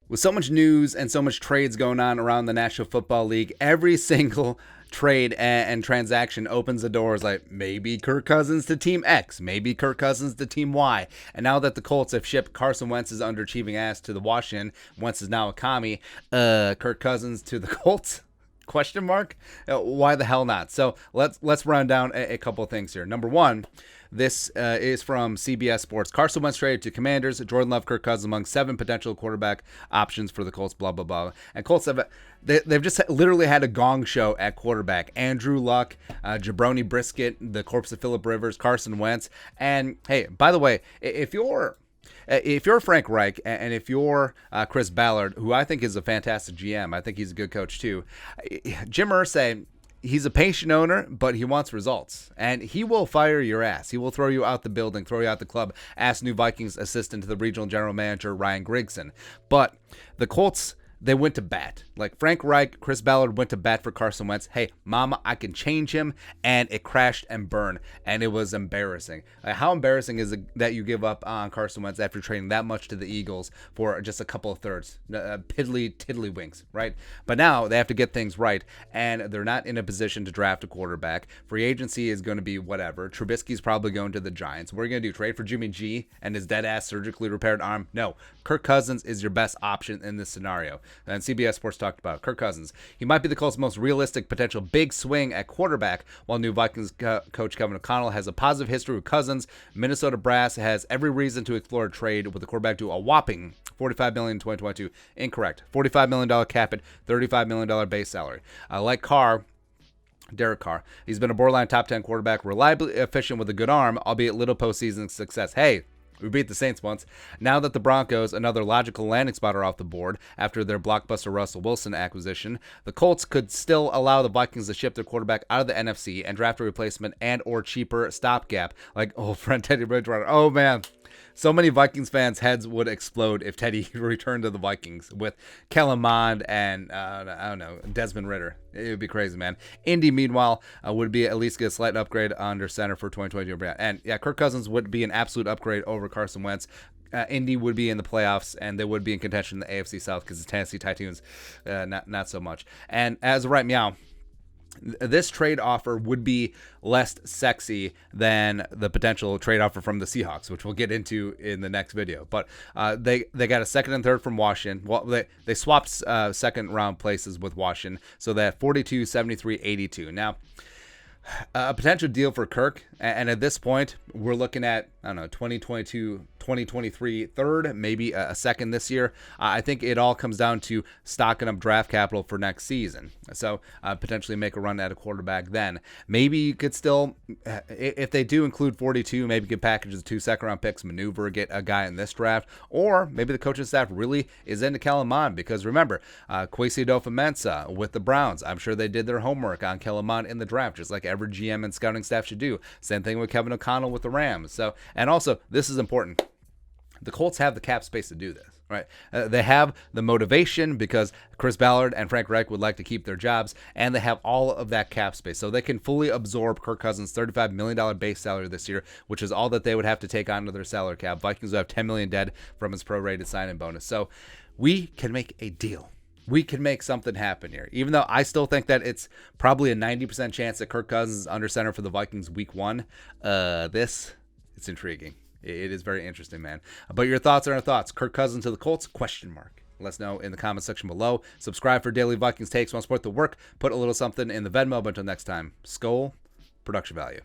With so much news and so much trades going on around the National Football League, every single trade and transaction opens the doors like maybe Kirk Cousins to Team X, maybe Kirk Cousins to Team Y. And now that the Colts have shipped Carson Wentz's underachieving ass to the Washington, Wentz is now a commie, Kirk Cousins to the Colts? Question mark? Why the hell not? So let's run down a couple of things here. Number one, this is from CBS Sports. Carson Wentz traded to Commanders. Jordan Love, Kirk Cousins among 7 potential quarterback options for the Colts. Blah blah blah. And Colts they've just literally had a gong show at quarterback. Andrew Luck, Jabroni Brisket, the corpse of Phillip Rivers, Carson Wentz. And hey, by the way, if you're Frank Reich and if you're Chris Ballard, who I think is a fantastic GM, I think he's a good coach too. Jim Irsay, he's a patient owner, but he wants results. And he will fire your ass. He will throw you out the building, throw you out the club. Ask new Vikings assistant to the regional general manager, Ryan Grigson. But the Colts, they went to bat. Like Frank Reich, Chris Ballard went to bat for Carson Wentz. Hey, mama, I can change him. And it crashed and burned. And it was embarrassing. How embarrassing is it that you give up on Carson Wentz after trading that much to the Eagles for just a couple of thirds? Piddly, tiddlywinks, right? But now they have to get things right. And they're not in a position to draft a quarterback. Free agency is going to be whatever. Trubisky's probably going to the Giants. What are you going to do? Trade for Jimmy G and his dead-ass surgically repaired arm? No. Kirk Cousins is your best option in this scenario. And CBS Sports talked about Kirk Cousins. He might be the Colts' most realistic potential big swing at quarterback, while new Vikings coach Kevin O'Connell has a positive history with Cousins. Minnesota Brass has every reason to explore a trade with the quarterback to a whopping $45 million in 2022. Incorrect. $45 million cap it, $35 million base salary. Like Derek Carr, he's been a borderline top 10 quarterback, reliably efficient with a good arm, albeit little postseason success. Hey, we beat the Saints once. Now that the Broncos, another logical landing spot, are off the board after their blockbuster Russell Wilson acquisition, the Colts could still allow the Vikings to ship their quarterback out of the NFC and draft a replacement and or cheaper stopgap like old friend Teddy Bridgewater. Oh, man. So many Vikings fans' heads would explode if Teddy returned to the Vikings with Kellen Mond and, I don't know, Desmond Ridder. It would be crazy, man. Indy, meanwhile, would be at least get a slight upgrade under center for 2022. And, yeah, Kirk Cousins would be an absolute upgrade over Carson Wentz. Indy would be in the playoffs, and they would be in contention in the AFC South because the Tennessee Titans, not so much. And as of right now, this trade offer would be less sexy than the potential trade offer from the Seahawks, which we'll get into in the next video. But they got a second and third from Washington. Well, they swapped second round places with Washington, so they have 42, 73, 82. Now, a potential deal for Kirk, and at this point, we're looking at, I don't know, 2022, 2023 third, maybe a second this year. I think it all comes down to stocking up draft capital for next season. So potentially make a run at a quarterback then. Maybe you could still, if they do include 42, maybe you could package the 2 second-round picks, maneuver, get a guy in this draft. Or maybe the coaching staff really is into Kellen Mond, because remember, Kwesi Adofo-Mensah with the Browns. I'm sure they did their homework on Kellen Mond in the draft, just like every GM and scouting staff should do. Same thing with Kevin O'Connell with the Rams. So, and also, this is important. The Colts have the cap space to do this, right? They have the motivation because Chris Ballard and Frank Reich would like to keep their jobs, and they have all of that cap space. So they can fully absorb Kirk Cousins' $35 million base salary this year, which is all that they would have to take onto their salary cap. Vikings would have $10 million dead from his prorated sign-in bonus. So we can make a deal. We can make something happen here. Even though I still think that it's probably a 90% chance that Kirk Cousins is under center for the Vikings week 1. It's intriguing. It is very interesting, man. But your thoughts are our thoughts. Kirk Cousins to the Colts? Question mark. Let us know in the comment section below. Subscribe for daily Vikings takes. Want to support the work? Put a little something in the Venmo. But until next time, Skol, production value.